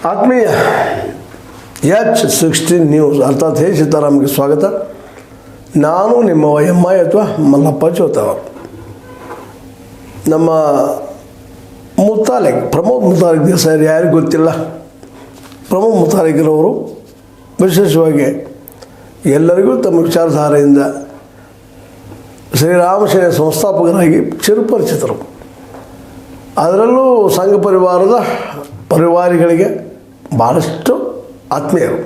ಆತ್ಮೀಯ H16 news ಅರ್ಥಾತ್ ಹೇ ಸೀತಾರಾಮ್ಗೆ ಸ್ವಾಗತ. ನಾನು ನಿಮ್ಮ ಎಮ್ಮಾಯಿ ಅಥವಾ ಮಲ್ಲಪ್ಪ ಚೋತವ. ನಮ್ಮ ಪ್ರಮೋದ್ ಮುತಾಲಿಕ್ ದೇಸಾಯಿ ಯಾರಿಗೂ ಗೊತ್ತಿಲ್ಲ. ಪ್ರಮೋದ್ ಮುತಾಲಿಕ್ರವರು ವಿಶೇಷವಾಗಿ ಎಲ್ಲರಿಗೂ ತಮ್ಮ ವಿಚಾರಧಾರೆಯಿಂದ ಶ್ರೀರಾಮ ಸೇನೆ ಸಂಸ್ಥಾಪಕರಾಗಿ ಚಿರಪರಿಚಿತರು. ಅದರಲ್ಲೂ ಸಂಘ ಪರಿವಾರದ ಪರಿವಾರಿಗಳಿಗೆ ಭಾಳಷ್ಟು ಆತ್ಮೀಯರು.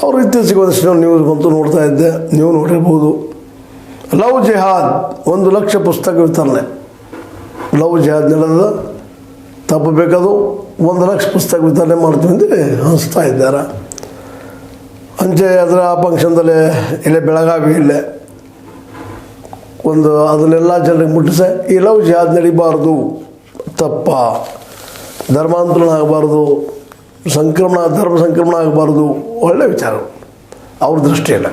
ಅವರು ಇತ್ತೀಚೆಗೆ ಒಂದಷ್ಟು ನ್ಯೂಸ್ ಬಂತು, ನೋಡ್ತಾ ಇದ್ದೆ, ನೀವು ನೋಡಿರ್ಬೋದು. ಲವ್ ಜಿಹಾದ್ 1 ಲಕ್ಷ ಪುಸ್ತಕ ವಿತರಣೆ. ಲವ್ ಜಿಹಾದ್ ನಡೆದ ತಪ್ಪಬೇಕದು 1 ಲಕ್ಷ ಪುಸ್ತಕ ವಿತರಣೆ ಮಾಡ್ತೀವಿ ಅಂದರೆ ಅನಿಸ್ತಾ ಇದ್ದಾರೆ. ಅಂಚೆ ಅದರ ಆ ಫಂಕ್ಷನ್ದಲ್ಲೇ ಇಲ್ಲೇ ಬೆಳಗಾವಿ ಇಲ್ಲೇ ಅದನ್ನೆಲ್ಲ ಜನರಿಗೆ ಮುಟ್ಟಿಸೆ ಈ ಲವ್ ಜಿಹಾದ್ ನಡಿಬಾರ್ದು, ತಪ್ಪ, ಧರ್ಮಾಂತರಣ ಆಗಬಾರ್ದು, ಧರ್ಮ ಸಂಕ್ರಮಣ ಆಗಬಾರ್ದು. ಒಳ್ಳೆಯ ವಿಚಾರ ಅವ್ರ ದೃಷ್ಟಿಯಲ್ಲಿ.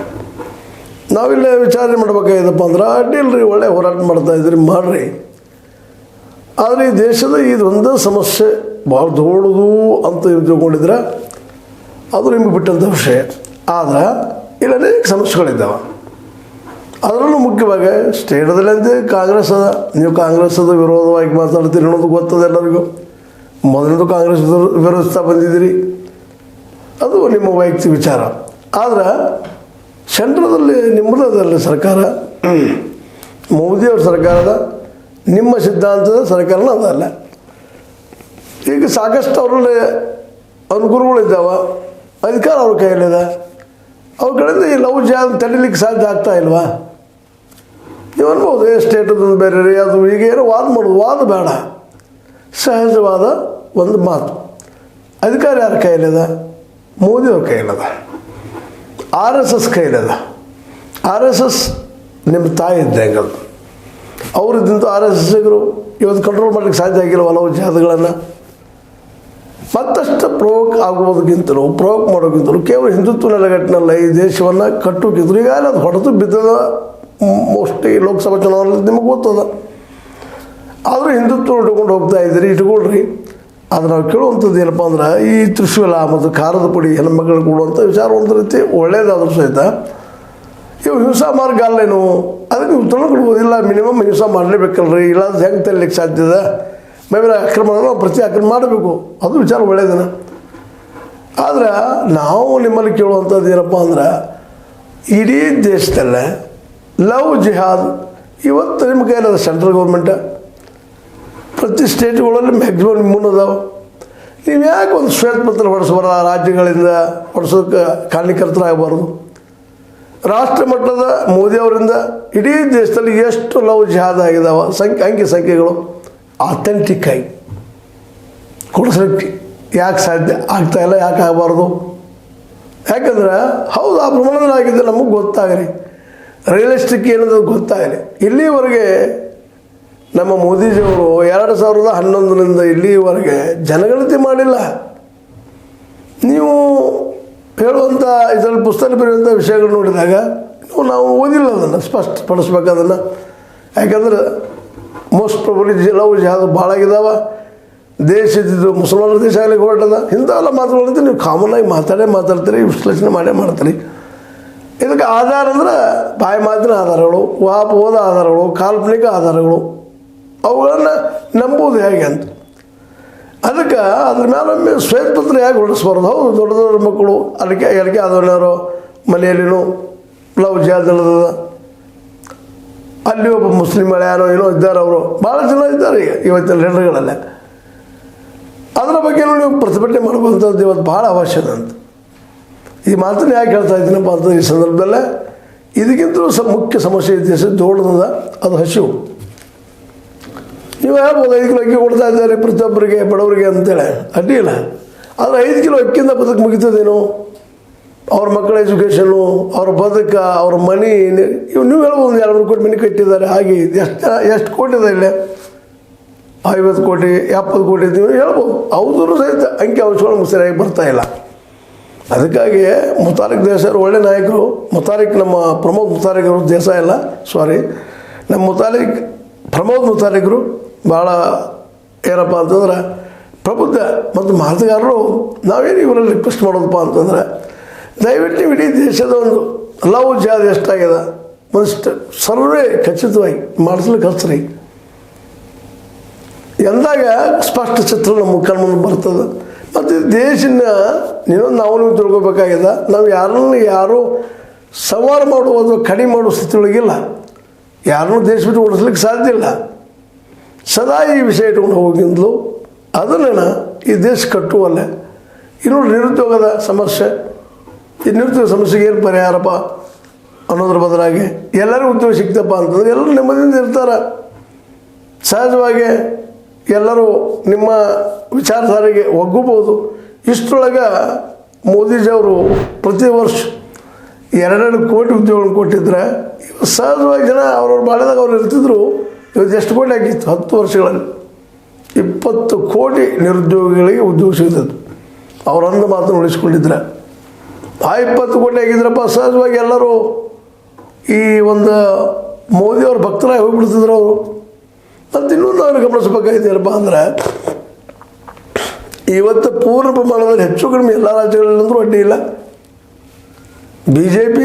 ನಾವಿಲ್ಲೇ ವಿಚಾರಣೆ ಮಾಡ್ಬೇಕಾಗಿದ್ದಪ್ಪ ಅಂದ್ರೆ ಅಡ್ಡಿಲ್ರಿ, ಒಳ್ಳೆ ಹೋರಾಟ ಮಾಡ್ತಾಯಿದ್ರಿ, ಮಾಡಿರಿ. ಆದರೆ ಈ ದೇಶದ ಇದೊಂದು ಸಮಸ್ಯೆ ಭಾಳ ದೊಡ್ಡದು ಅಂತ ತಿಳ್ಕೊಂಡಿದ್ರೆ ಅದು ನಿಮ್ಗೆ ಬಿಟ್ಟಂಥ ವಿಷಯ. ಆದರೆ ಇಲ್ಲಿ ಅನೇಕ ಸಮಸ್ಯೆಗಳಿದ್ದಾವೆ. ಅದರಲ್ಲೂ ಮುಖ್ಯವಾಗಿ ಸ್ಟೇಟದಲ್ಲಂತೆ ಕಾಂಗ್ರೆಸ್ ಅದ. ನೀವು ಕಾಂಗ್ರೆಸ್ಸದ ವಿರೋಧವಾಗಿ ಮಾತಾಡ್ತೀರಿ ಅನ್ನೋದು ಗೊತ್ತದ ಎಲ್ಲರಿಗೂ. ಮೊದಲಿಂದ ಕಾಂಗ್ರೆಸ್ ವಿರೋಧಿಸ್ತಾ ಬಂದಿದ್ದೀರಿ, ಅದು ನಿಮ್ಮ ವೈಯಕ್ತಿಕ ವಿಚಾರ. ಆದರೆ ಸೆಂಟ್ರದಲ್ಲಿ ನಿಮ್ಮದಲ್ಲ ಸರ್ಕಾರ, ಮೋದಿಯವ್ರ ಸರ್ಕಾರದ ನಿಮ್ಮ ಸಿದ್ಧಾಂತದ ಸರ್ಕಾರನ ಅದಲ್ಲ. ಈಗ ಸಾಕಷ್ಟು ಅವರಲ್ಲಿ ಅನುಕೂಲಗಳಿದ್ದಾವೆ, ಅಧಿಕಾರ ಅವ್ರ ಕೈಯಲ್ಲಿದೆ. ಅವ್ರ ಕಡೆಯಿಂದ ಈ ಲವ್ ಜಿಹಾದ್ ತಡೀಲಿಕ್ಕೆ ಸಾಧ್ಯ ಆಗ್ತಾ ಇಲ್ವಾ? ನೀವು ಅನ್ಬೋದು ಸ್ಟೇಟದೊಂದು ಬೇರೆ ರೀ, ಅದು ಈಗ ಏನೋ ವಾದ ಮಾಡೋದು. ವಾದ ಬೇಡ, ಸಹಜವಾದ ಒಂದು ಮಾತು. ಅಧಿಕಾರ ಯಾರ ಕೈಯಲ್ಲಿದೆ? ಮೋದಿಯವ್ರ ಕೈಯಲ್ಲದ, RSS ಕೈಯಲ್ಲದ. RSS ನಿಮ್ಮ ತಾಯಿ ಇದ್ದಂಗೆ. ಅದು ಅವರಿದ್ದಂಥ RSSಗರು ಇವತ್ತು ಕಂಟ್ರೋಲ್ ಮಾಡಲಿಕ್ಕೆ ಸಾಧ್ಯ ಆಗಿಲ್ಲ ಲವ್ ಜಿಹಾದ್ಗಳನ್ನು. ಮತ್ತಷ್ಟು ಪ್ರವೋಕ್ ಆಗುವುದಕ್ಕಿಂತಲೂ ಕೇವಲ ಹಿಂದುತ್ವ ನೆಲೆಗಟ್ಟಿನಲ್ಲ ಈ ದೇಶವನ್ನು ಕಟ್ಟೋಕ್ಕಿದ್ರು. ಈಗಾಗಲೇ ಅದು ಹೊಡೆದು ಬಿದ್ದದ. ಮೋಸ್ಟ್ಲಿ ಲೋಕಸಭಾ ಚುನಾವಣೆ ನಿಮಗೆ ಗೊತ್ತದ. ಆದರೂ ಹಿಂದುತ್ವ ಇಟ್ಕೊಂಡು ಹೋಗ್ತಾ ಇದ್ದೀರಿ, ಇಟ್ಕೊಳ್ರಿ. ಅದು ನಾವು ಕೇಳುವಂಥದ್ದು ಏನಪ್ಪ ಅಂದ್ರೆ ಈ ತ್ರಿಶೂಲ ಮತ್ತು ಖಾರದ ಪುಡಿ ಹೆಣ್ಮಕ್ಳು ಕೊಡುವಂಥ ವಿಚಾರ ಒಂದು ರೀತಿ ಒಳ್ಳೆಯದಾದರೂ ಸಹಿತ ಇವು ಹಿಂಸಾ ಮಾರ್ಗ ಅಲ್ಲೇನು, ಅದಕ್ಕೆ ನೀವು ತೊಗೊಂಡ್ಕೊಡ್ಬೋದಿಲ್ಲ. ಮಿನಿಮಮ್ ಹಿಂಸಾ ಮಾಡಲೇಬೇಕಲ್ರಿ, ಇಲ್ಲ ಹೆಂಗೆ ತರಲಿಕ್ಕೆ ಸಾಧ್ಯದ? ಮೇಬಿ ಆಕ್ರಮಣ ಪ್ರತಿ ಆಕ್ರಮಣ ಮಾಡಬೇಕು, ಅದು ವಿಚಾರ ಒಳ್ಳೆಯದನ. ಆದರೆ ನಾವು ನಿಮ್ಮಲ್ಲಿ ಕೇಳುವಂಥದ್ದು ಏನಪ್ಪ ಅಂದ್ರೆ ಇಡೀ ದೇಶದಲ್ಲೇ ಲವ್ ಜಿಹಾದ್ ಇವತ್ತು ನಿಮ್ಮ ಕೈಯಲ್ಲದ ಸೆಂಟ್ರಲ್ ಗೌರ್ಮೆಂಟ. ಪ್ರತಿ ಸ್ಟೇಟ್ಗಳಲ್ಲಿ ಮ್ಯಾಕ್ಸಿಮಮ್ 3 ಅದಾವೆ. ನೀವು ಯಾಕೆ ಒಂದು ಶ್ವೇತಪತ್ರ ಹೊಡೆಸಬಾರ? ರಾಜ್ಯಗಳಿಂದ ಹೊಡೆಸೋಕ್ಕೆ ಕಾರಣೀಕರ್ತರಾಗಬಾರ್ದು. ರಾಷ್ಟ್ರ ಮಟ್ಟದ ಮೋದಿಯವರಿಂದ ಇಡೀ ದೇಶದಲ್ಲಿ ಎಷ್ಟು ಲವ್ ಜಿಹಾದ್ ಆಗಿದ್ದಾವೆ ಅಂಕಿ ಸಂಖ್ಯೆಗಳು ಅಥೆಂಟಿಕ್ ಆಗಿ ಕೊಡಿಸಲಿಕ್ಕೆ ಯಾಕೆ ಸಾಧ್ಯ ಆಗ್ತಾಯಿಲ್ಲ? ಯಾಕೆ ಆಗಬಾರ್ದು? ಯಾಕಂದ್ರೆ ಹೌದು ಆ ಪ್ರಮಾಣದಲ್ಲಿ ಆಗಿದೆ, ನಮಗೆ ಗೊತ್ತಾಗಲಿ. ರಿಯಲಿಸ್ಟಿಕ್ ಏನದು ಗೊತ್ತಾಗಲಿ. ಇಲ್ಲಿವರೆಗೆ ನಮ್ಮ ಮೋದಿಜಿಯವರು 2011ರಿಂದ ಇಲ್ಲಿವರೆಗೆ ಜನಗಣತಿ ಮಾಡಿಲ್ಲ. ನೀವು ಹೇಳುವಂಥ ಇದರಲ್ಲಿ ಪುಸ್ತಕ ಬರೆಯುವಂಥ ವಿಷಯಗಳು ನೋಡಿದಾಗ ನಾವು ಓದಿಲ್ಲ ಅದನ್ನು, ಸ್ಪಷ್ಟಪಡಿಸ್ಬೇಕು ಅದನ್ನು. ಯಾಕಂದ್ರೆ ಮೋಸ್ಟ್ ಪ್ರಾಬಬ್ಲಿ ಲವ್ ಜಿಹಾದ್ ಭಾಳ ಆಗಿದ್ದಾವೆ. ದೇಶದಿದ್ದು ಮುಸಲ್ಮಾನರ ದೇಶ ಆಗಲಿಕ್ಕೆ ಹೊರಟದ. ಇಂಥವೆಲ್ಲ ಮಾತುಗಳಂತ ನೀವು ಕಾಮನ್ನಾಗಿ ಮಾತಾಡ್ತೀರಿ, ವಿಶ್ಲೇಷಣೆ ಮಾಡ್ತೀರಿ. ಇದಕ್ಕೆ ಆಧಾರ ಅಂದ್ರೆ ಬಾಯಿ ಮಾತಿನ ಆಧಾರಗಳು, ಊಹಾಪೋಹದ ಆಧಾರಗಳು, ಕಾಲ್ಪನಿಕ ಆಧಾರಗಳು, ಅವುಗಳನ್ನು ನಂಬುವುದು ಹೇಗೆ ಅಂತ. ಅದಕ್ಕೆ ಅದ್ರ ಮೇಲೆ ಶ್ವೇತಪತ್ರ ಹೇಗೆ ಹೊರಡಿಸ್ಬಾರ್ದು? ಹೌದು, ದೊಡ್ಡ ದೊಡ್ಡ ಮಕ್ಕಳು ಅದಕ್ಕೆ ಆದವನಾರು ಮನೆಯಲ್ಲಿನೂ ಲವ್ ಜಿಹಾದ್ ನಡೆದ. ಅಲ್ಲಿ ಒಬ್ಬ ಮುಸ್ಲಿಂ ಯಾರೋ ಏನೋ ಇದ್ದಾರೆ, ಅವರು ಭಾಳ ಜನ ಇದ್ದಾರೆ ಈಗ ಇವತ್ತಿನ ಲೀಡರ್ಗಳಲ್ಲೇ. ಅದರ ಬಗ್ಗೆ ನೀವು ಪ್ರತಿಭಟನೆ ಮಾಡುವಂಥದ್ದು ಇವತ್ತು ಭಾಳ ಅವಶ್ಯಕ ಅಂತ. ಈ ಮಾತನ್ನು ಯಾಕೆ ಹೇಳ್ತಾ ಇದ್ದೀನಪ್ಪ ಅಂತ ಈ ಸಂದರ್ಭದಲ್ಲೇ ಇದಕ್ಕಿಂತಲೂ ಮುಖ್ಯ ಸಮಸ್ಯೆ ದೇಶ ದೊಡ್ಡದ, ಅದು ಹಸಿವು. ನೀವು ಹೇಳ್ಬೋದು 5 ಕಿಲೋ ಅಕ್ಕಿ ಕೊಡ್ತಾ ಇದ್ದಾರೆ ಪ್ರತಿಯೊಬ್ಬರಿಗೆ, ಬಡವರಿಗೆ ಅಂತೇಳಿ, ಅಡ್ಡಿಲ್ಲ. ಆದರೆ 5 ಕಿಲೋ ಅಕ್ಕಿಯಿಂದ ಬದುಕು ಮುಗಿತದೇನು? ಅವ್ರ ಮಕ್ಕಳ ಎಜುಕೇಷನ್ನು, ಅವ್ರ ಬದುಕ, ಅವ್ರ ಮನಿ, ನೀವು ಹೇಳ್ಬೋದು 2-3 ಕೋಟಿ ಮನೆ ಕಟ್ಟಿದ್ದಾರೆ. ಹಾಗೆ ಎಷ್ಟು ಕೋಟಿ ಇದೆ ಇಲ್ಲೇ? 50 ಕೋಟಿ 70 ಕೋಟಿ ನೀವು ಹೇಳ್ಬೋದು. ಅವ್ರೂ ಸಹಿತ ಅಂಕಿ ಅಂಶಗಳು ಸರಿಯಾಗಿ ಬರ್ತಾಯಿಲ್ಲ. ಅದಕ್ಕಾಗಿ ಮುತಾಲಿಕ್ ದೇಸಾಯಿ ಒಳ್ಳೆ ನಾಯಕರು. ನಮ್ಮ ಪ್ರಮೋದ್ ಮುತಾಲಿಕ್ ಅವರು, ದೇಸಾಯಿ ಅಲ್ಲ ಸಾರಿ, ನಮ್ಮ ಪ್ರಮೋದ್ ಮುತಾಲಿಕರು ಭಾಳ ಏನಪ್ಪ ಅಂತಂದ್ರೆ ಪ್ರಬುದ್ಧ ಮತ್ತು ಮಾತುಗಾರರು ನಾವೇನು ಇವರಲ್ಲಿ ರಿಕ್ವೆಸ್ಟ್ ಮಾಡೋದಪ್ಪ ಅಂತಂದರೆ ದಯವಿಟ್ಟು ಇಡೀ ದೇಶದ ಒಂದು ಲವ್ ಜಿಹಾದ್ ಎಷ್ಟಾಗ್ಯದ ಒಂದಿಷ್ಟು ಸರ್ವೇ ಖಚಿತವಾಗಿ ಮಾಡಿಸ್ಲಿಕ್ಕೆ ಹಚ್ಚ್ರಿ. ಎಂದಾಗ ಸ್ಪಷ್ಟ ಚಿತ್ರ ನಮ್ಮ ಕಣ್ಮುಂದೆ ಬರ್ತದೆ. ಮತ್ತು ದೇಶನ ನಾವು ತಿಳ್ಕೊಬೇಕಾಗ್ಯದ. ನಾವು ಯಾರೂ ಸಂವಾರ ಮಾಡುವುದು ಕಡಿಮೆ ಮಾಡುವ ಸ್ಥಿತಿಯೊಳಗಿಲ್ಲ. ಯಾರನ್ನೂ ದೇಶ ಬಿಟ್ಟು ಓಡಿಸ್ಲಿಕ್ಕೆ ಸಾಧ್ಯ ಇಲ್ಲ. ಸದಾ ಈ ವಿಷಯ ಇಟ್ಕೊಂಡು ಹೋಗಿಂದಲೂ ಅದನ್ನು ಈ ದೇಶ ಕಟ್ಟುವಲ್ಲ. ಇನ್ನು ನಿರುದ್ಯೋಗದ ಸಮಸ್ಯೆ, ಈ ನಿರುದ್ಯೋಗ ಸಮಸ್ಯೆಗೆ ಏನು ಪರಿಹಾರಪ್ಪ ಅನ್ನೋದ್ರ ಬದಲಾಗಿ ಎಲ್ಲರಿಗೂ ಉದ್ಯೋಗ ಸಿಗ್ತಪ್ಪ ಅಂತಂದ್ರೆ ಎಲ್ಲರೂ ನೆಮ್ಮದಿಯಿಂದ ಇರ್ತಾರೆ. ಸಹಜವಾಗಿ ಎಲ್ಲರೂ ನಿಮ್ಮ ವಿಚಾರಧಾರೆಗೆ ಒಗ್ಗಬಹುದು. ಇಷ್ಟರೊಳಗೆ ಮೋದಿಜಿಯವರು ಪ್ರತಿ ವರ್ಷ 2 ಕೋಟಿ ಉದ್ಯೋಗಗಳನ್ನು ಕೊಟ್ಟಿದ್ರೆ ಸಹಜವಾಗಿ ಜನ ಅವ್ರವ್ರ ಬಾಳ್ಯದಾಗ ಅವ್ರು ಇರ್ತಿದ್ರು. ಇವತ್ತು ಎಷ್ಟು ಕೋಟಿ ಆಗಿತ್ತು? 10 ವರ್ಷಗಳಲ್ಲಿ 20 ಕೋಟಿ ನಿರುದ್ಯೋಗಿಗಳಿಗೆ ಉದ್ಯೋಗ ಸಿಗ್ತದೆ. ಅವರೊಂದು ಮಾತನ್ನು ಉಳಿಸ್ಕೊಂಡಿದ್ರೆ ಆ 20 ಕೋಟಿ ಆಗಿದ್ರಪ್ಪ ಸಹಜವಾಗಿ ಎಲ್ಲರೂ ಈ ಒಂದು ಮೋದಿಯವ್ರ ಭಕ್ತರಾಗಿ ಹೋಗಿಬಿಡ್ತಿದ್ರು ಅವರು. ಮತ್ತು ಇನ್ನೊಂದು ಅವ್ರು ಗಮನಿಸಬೇಕಾಗಿದ್ದೇನಪ್ಪ ಅಂದರೆ ಇವತ್ತು ಪೂರ್ಣ ಪ್ರಮಾಣದಲ್ಲಿ ಹೆಚ್ಚು ಕಡಿಮೆ ಎಲ್ಲ ರಾಜ್ಯಗಳಲ್ಲಂದ್ರೂ ಅಡ್ಡಿ ಇಲ್ಲ. BJP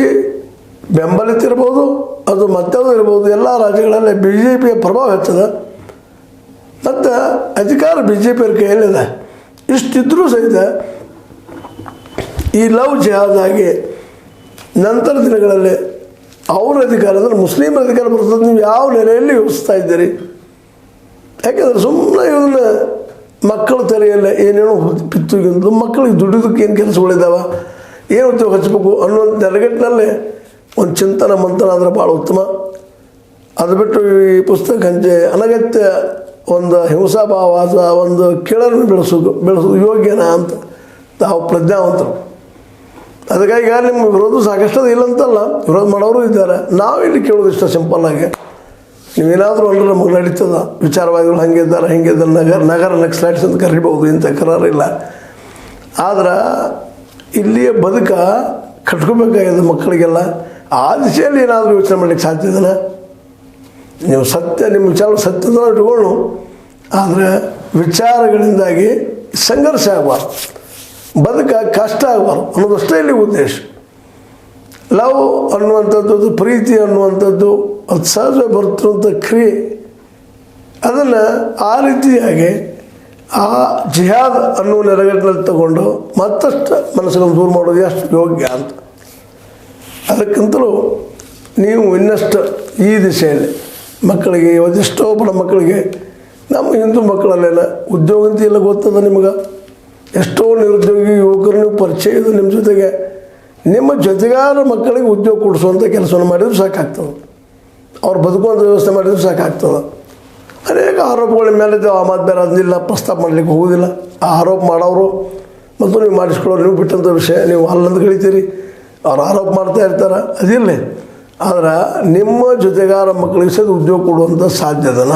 ಬೆಂಬಲಿತಿರ್ಬೋದು, ಅದು ಮತ್ತೊಂದು ಇರ್ಬೋದು. ಎಲ್ಲ ರಾಜ್ಯಗಳಲ್ಲಿ BJPಯ ಪ್ರಭಾವ ಹೆಚ್ಚದ ಮತ್ತು ಅಧಿಕಾರ BJPಯವ್ರ ಕೈಯಲ್ಲಿದೆ. ಇಷ್ಟಿದ್ರೂ ಸಹಿತ ಈ ಲವ್ ಜಿಹಾದಾಗಿ ನಂತರ ದಿನಗಳಲ್ಲಿ ಅವ್ರ ಅಧಿಕಾರ ಅಂದರೆ ಮುಸ್ಲಿಮರ ಅಧಿಕಾರ ಬರ್ತದೆ. ನೀವು ಯಾವ ನೆಲೆಯಲ್ಲಿ ಯೋಚಿಸ್ತಾ ಇದ್ದೀರಿ? ಯಾಕೆಂದರೆ ಸುಮ್ಮನೆ ಇವನ್ನ ಮಕ್ಕಳ ತಲೆಯಲ್ಲ ಏನೇನೋ ಪಿತ್ತುಗಿಂದು ಮಕ್ಕಳಿಗೆ ದುಡಿದಕ್ಕೆ ಏನು ಕೆಲಸಗಳಿದ್ದಾವೆ, ಏನು ಉದ್ಯೋಗ ಹಚ್ಚಬೇಕು ಅನ್ನೋದು ನೆಲಗಟ್ಟಿನಲ್ಲೇ ಒಂದು ಚಿಂತನ ಮಂಥನ ಆದರೆ ಭಾಳ ಉತ್ತಮ. ಅದು ಬಿಟ್ಟು ಈ ಪುಸ್ತಕ ಹಂಚೆ ಅನಗತ್ಯ ಒಂದು ಹಿಂಸಾಭಾವ ಅಥವಾ ಒಂದು ಕೀಳನ್ನು ಬೆಳೆಸೋದು ಯೋಗ್ಯನಾ ಅಂತ ತಾವು ಪ್ರಜ್ಞಾವಂತರು. ಅದಕ್ಕಾಗಿ ನಿಮ್ಮ ವಿರೋಧ ಸಾಕಷ್ಟು ಇಲ್ಲಂತಲ್ಲ, ವಿರೋಧ ಮಾಡೋರು ಇದ್ದಾರೆ. ನಾವಿಲ್ಲಿ ಕೇಳೋದು ಇಷ್ಟ ಸಿಂಪಲ್ಲಾಗಿ, ನೀವೇನಾದರೂ ಅಂದ್ರೆ ನಮಗೆ ನಡೀತದ, ವಿಚಾರವಾದಿಗಳು ಹಂಗಿದ್ದಾರೆ ಹಿಂಗಿದ್ದಾರೆ, ನಗರ ನಕ್ಸಲೈಟ್ಸ್ ಅಂತ ಕರಿಬೋದು, ಇಂಥ ಕರಾರಿಲ್ಲ. ಆದ್ರೆ ಇಲ್ಲಿಯ ಬದುಕ ಕಟ್ಕೋಬೇಕಾಗಿದೆ ಮಕ್ಕಳಿಗೆಲ್ಲ. ಆ ದಿಶೆಯಲ್ಲಿ ಏನಾದರೂ ಯೋಚನೆ ಮಾಡಲಿಕ್ಕೆ ಸಾಧ್ಯ ಇದೆಯಾ? ನೀವು ಸತ್ಯ ನಿಮ್ಮ ವಿಚಾರ ಸತ್ಯದ ಇಟ್ಕೊಂಡು, ಆದರೆ ವಿಚಾರಗಳಿಂದಾಗಿ ಸಂಘರ್ಷ ಆಗಬಾರ್ದು, ಬದುಕ ಕಷ್ಟ ಆಗಬಾರ್ದು ಅನ್ನೋದಷ್ಟೇ ಇಲ್ಲಿ ಉದ್ದೇಶ. ಲವ್ ಅನ್ನುವಂಥದ್ದು, ಪ್ರೀತಿ ಅನ್ನುವಂಥದ್ದು ಅದು ಸಹಜ ಬರ್ತಿರುವಂಥ ಕ್ರಿಯೆ. ಅದನ್ನು ಆ ರೀತಿಯಾಗಿ ಆ ಜಿಹಾದ್ ಅನ್ನುವ ನೆಲೆಗಟ್ಟಿನಲ್ಲಿ ತಗೊಂಡು ಮತ್ತಷ್ಟು ಮನಸ್ಸುಗಳನ್ನು ದೂರ ಮಾಡೋದು ಎಷ್ಟು ಯೋಗ್ಯ ಅಂತ. ಅದಕ್ಕಿಂತಲೂ ನೀವು ಇನ್ನಷ್ಟು ಈ ದಿಶೆಯಲ್ಲಿ ಮಕ್ಕಳಿಗೆ, ಇವತ್ತೆಷ್ಟೋ ಬಡ ಮಕ್ಕಳಿಗೆ, ನಮ್ಮ ಹಿಂದೂ ಮಕ್ಕಳಲ್ಲೆಲ್ಲ ಉದ್ಯೋಗ ಅಂತ ಎಲ್ಲ ಗೊತ್ತದ ನಿಮಗೆ. ಎಷ್ಟೋ ನಿರುದ್ಯೋಗಿ ಯುವಕರು ನೀವು ಪರಿಚಯ ಇದೆ ನಿಮ್ಮ ಜೊತೆಗೆ. ನಿಮ್ಮ ಜೊತೆಗಾರ ಮಕ್ಕಳಿಗೆ ಉದ್ಯೋಗ ಕೊಡಿಸುವಂಥ ಕೆಲಸವನ್ನು ಮಾಡಿದ್ರು ಸಾಕಾಗ್ತದೆ, ಅವ್ರು ಬದುಕುವಂಥ ವ್ಯವಸ್ಥೆ ಮಾಡಿದ್ರು ಸಾಕಾಗ್ತದೆ. ಅನೇಕ ಆರೋಪಗಳ ಮೇಲೆ ಆ ಮಾತು ಬೇರೆ ಅದನ್ನಿಲ್ಲ, ಪ್ರಸ್ತಾಪ ಮಾಡಲಿಕ್ಕೆ ಹೋಗೋದಿಲ್ಲ. ಆ ಆರೋಪ ಮಾಡೋರು ಮತ್ತು ನೀವು ಮಾಡಿಸ್ಕೊಳ್ಳೋರು, ನೀವು ಬಿಟ್ಟಂಥ ವಿಷಯ ನೀವು ಅಲ್ಲಂತ ಕಳಿತೀರಿ, ಅವ್ರು ಆರೋಪ ಮಾಡ್ತಾ ಇರ್ತಾರೆ, ಅದಿರಲಿ. ಆದ್ರೆ ನಿಮ್ಮ ಜೊತೆಗಾರ ಮಕ್ಕಳಿಗೆ ಸಹ ಉದ್ಯೋಗ ಕೊಡುವಂಥ ಸಾಧ್ಯದನ,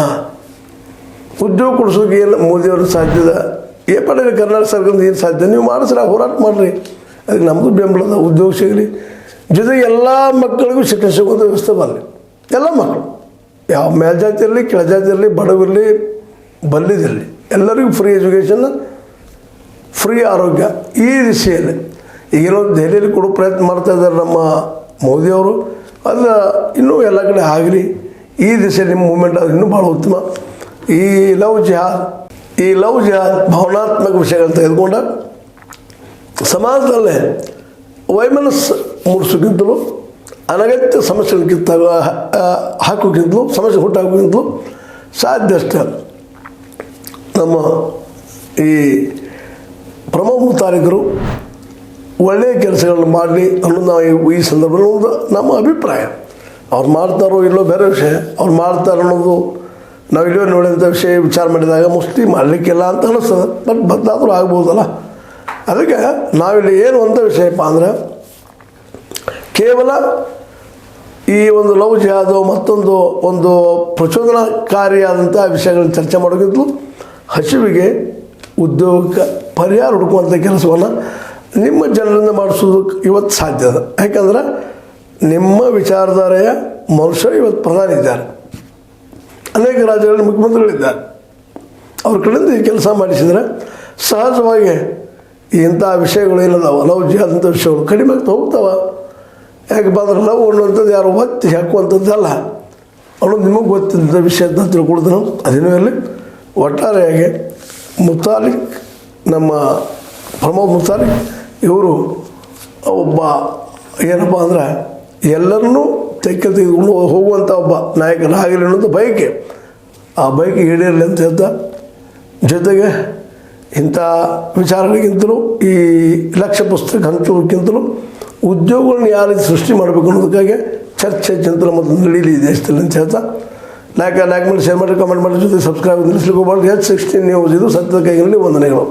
ಉದ್ಯೋಗ ಕೊಡಿಸೋಕೆ ಏನು ಮೋದಿಯವ್ರಿಗೆ ಸಾಧ್ಯದ, ಪಡೆಯಲಿ ಕರ್ನಾಟಕ ಸರ್ಕಾರದ ಏನು ಸಾಧ್ಯ, ನೀವು ಮಾಡಿಸ್ರಿ, ಹೋರಾಟ ಮಾಡಿರಿ. ಅದಕ್ಕೆ ನಮ್ಮದು ಬೆಂಬಲದ ಉದ್ಯೋಗ ಸಿಗಲಿ. ಜೊತೆಗೆ ಎಲ್ಲ ಮಕ್ಕಳಿಗೂ ಶಿಕ್ಷಣ ಸಿಗುವಂಥ ವ್ಯವಸ್ಥೆ ಬರಲಿ. ಎಲ್ಲ ಮಕ್ಕಳು ಯಾವ ಮೇಲ್ಜಾತಿ ಇರಲಿ, ಕೆಳಜಾತಿ ಇರಲಿ, ಬಡವಿರಲಿ, ಬಲ್ಲಿದಿರಲಿ, ಎಲ್ಲರಿಗೂ ಫ್ರೀ ಎಜುಕೇಷನ್, ಫ್ರೀ ಆರೋಗ್ಯ. ಈ ದಿಶೆಯಲ್ಲಿ ಈಗೇನೋ ದೆಹಲಿಯಲ್ಲಿ ಕೊಡೋ ಪ್ರಯತ್ನ ಮಾಡ್ತಾ ಇದ್ದಾರೆ ನಮ್ಮ ಮೋದಿಯವರು. ಅದು ಇನ್ನೂ ಎಲ್ಲ ಕಡೆ ಆಗಲಿ. ಈ ದಿಶೆಯಲ್ಲಿ ನಿಮ್ಮ ಮೂಮೆಂಟ್ ಅದು ಇನ್ನೂ ಭಾಳ ಉತ್ತಮ. ಈ ಲವ್ ಜಿಹಾದ್ ಭಾವನಾತ್ಮಕ ವಿಷಯಗಳನ್ನು ತೆಗೆದುಕೊಂಡ ಸಮಾಜದಲ್ಲೇ ವೈಮನಸ್ಸು ಮೂಡಿಸೋಕ್ಕಿಂತಲೂ, ಅನಗತ್ಯ ಸಮಸ್ಯೆಗಳಿಗಿಂತ ಹಾಕೋಕ್ಕಿಂತಲೂ, ಸಮಸ್ಯೆ ಹುಟ್ಟಾಕೋಕ್ಕಿಂತಲೂ ಸಾಧ್ಯ ಅಷ್ಟೇ ನಮ್ಮ ಈ ಪ್ರಮುಖ ಮುತಾಲಿಕರು ಒಳ್ಳೆಯ ಕೆಲಸಗಳನ್ನು ಮಾಡಲಿ ಅನ್ನೋದು ನಾವು ಈ ಸಂದರ್ಭದಲ್ಲಿ ಒಂದು ನಮ್ಮ ಅಭಿಪ್ರಾಯ. ಅವ್ರು ಮಾಡ್ತಾರೋ ಇಲ್ಲೋ ಬೇರೆ ವಿಷಯ, ಅವ್ರು ಮಾಡ್ತಾರೆ ಅನ್ನೋದು ನಾವು ಇಲ್ಲೋ ನೋಡಿದಂಥ ವಿಷಯ ವಿಚಾರ ಮಾಡಿದಾಗ ಮೋಸ್ಟ್ಲಿ ಮಾಡಲಿಕ್ಕಿಲ್ಲ ಅಂತ ಅನ್ನಿಸ್ತದೆ. ಬಟ್ ಬದಲಾದರೂ ಆಗ್ಬೋದಲ್ಲ. ಅದಕ್ಕೆ ನಾವಿಲ್ಲಿ ಏನು ಅಂತ ವಿಷಯಪ್ಪ ಅಂದರೆ, ಕೇವಲ ಈ ಒಂದು ಲವ್ ಜಿಹಾದು ಮತ್ತೊಂದು ಒಂದು ಪ್ರಚೋದನಕಾರಿಯಾದಂಥ ವಿಷಯಗಳನ್ನ ಚರ್ಚೆ ಮಾಡೋಕ್ಕಿಂತಲೂ ಹಸಿವಿಗೆ ಉದ್ಯೋಗಕ್ಕೆ ಪರಿಹಾರ ಹುಡುಕುವಂಥ ಕೆಲಸವನ್ನು ನಿಮ್ಮ ಜನರಿಂದ ಮಾಡಿಸೋದಕ್ಕೆ ಇವತ್ತು ಸಾಧ್ಯ ಅದ. ಯಾಕಂದ್ರೆ ನಿಮ್ಮ ವಿಚಾರಧಾರೆಯ ಮನುಷ್ಯರು ಇವತ್ತು ಪ್ರಧಾನಿ ಇದ್ದಾರೆ, ಅನೇಕ ರಾಜ್ಯಗಳಲ್ಲಿ ಮುಖ್ಯಮಂತ್ರಿಗಳಿದ್ದಾರೆ. ಅವ್ರ ಕಡೆಯಿಂದ ಈ ಕೆಲಸ ಮಾಡಿಸಿದರೆ ಸಹಜವಾಗಿ ಇಂಥ ವಿಷಯಗಳು ಏನದಾವ ಲವ್ ಜಿಹಾದಂಥ ವಿಷಯಗಳು ಕಡಿಮೆ ಆಗ್ತಾ ಹೋಗ್ತಾವ. ಯಾಕಪ್ಪ ಅಂದ್ರೆ ಲವ್ ಅನ್ನುವಂಥದ್ದು ಯಾರು ಒತ್ತಿ ಹಾಕುವಂಥದ್ದಲ್ಲ, ಅನ್ನೋದು ನಿಮಗೆ ಗೊತ್ತಿದ್ದ ವಿಷಯ ಅಂತ ತಿಳ್ಕೊಳ್ದು ನಾವು. ಅದೇನೂ ಇರಲಿ, ಒಟ್ಟಾರೆಯಾಗಿ ಮುತಾಲಿಕ್, ನಮ್ಮ ಪ್ರಮೋದ್ ಮುತಾಲಿಕ್ ಇವರು ಒಬ್ಬ ಏನಪ್ಪ ಅಂದ್ರೆ ಎಲ್ಲರನ್ನೂ ತೆಗೆದುಕೊಂಡು ಹೋಗುವಂಥ ಒಬ್ಬ ನಾಯಕರಾಗಲಿ ಅನ್ನೋದು ಬಯಕೆ. ಆ ಬಯಕೆ ಈಡೇರಲಿ ಅಂತ ಹೇಳ್ತಾ, ಜೊತೆಗೆ ಇಂಥ ವಿಚಾರಗಳಿಗಿಂತಲೂ ಈ ಲಕ್ಷ್ಯ ಪುಸ್ತಕ ಹಂಚೋದಕ್ಕಿಂತಲೂ ಉದ್ಯೋಗಗಳನ್ನ ಯಾವ ರೀತಿ ಸೃಷ್ಟಿ ಮಾಡಬೇಕು ಅನ್ನೋದಕ್ಕಾಗಿ ಚರ್ಚೆ ಚಿಂತನೆ ಮತ್ತು ನಡೀಲಿ ಈ ದೇಶದಲ್ಲಿ ಅಂತ ಹೇಳ್ತಾ, ಲೈಕ್ ಮಾಡಿ, ಶೇರ್ ಮಾಡಿ, ಕಮೆಂಟ್ ಮಾಡಿ, ಜೊತೆ ಸಬ್ಸ್ಕ್ರೈಬ್ ನಿಲ್ಲಿಸ್ಲಿಕ್ಕೆ ಹೋಗ್ಬಾರ್ದು. H16 ನ್ಯೂಸ್, ಇದು ಸತ್ಯದ ಕೈಗಳಲ್ಲಿ ವಂದನೆಗಳು.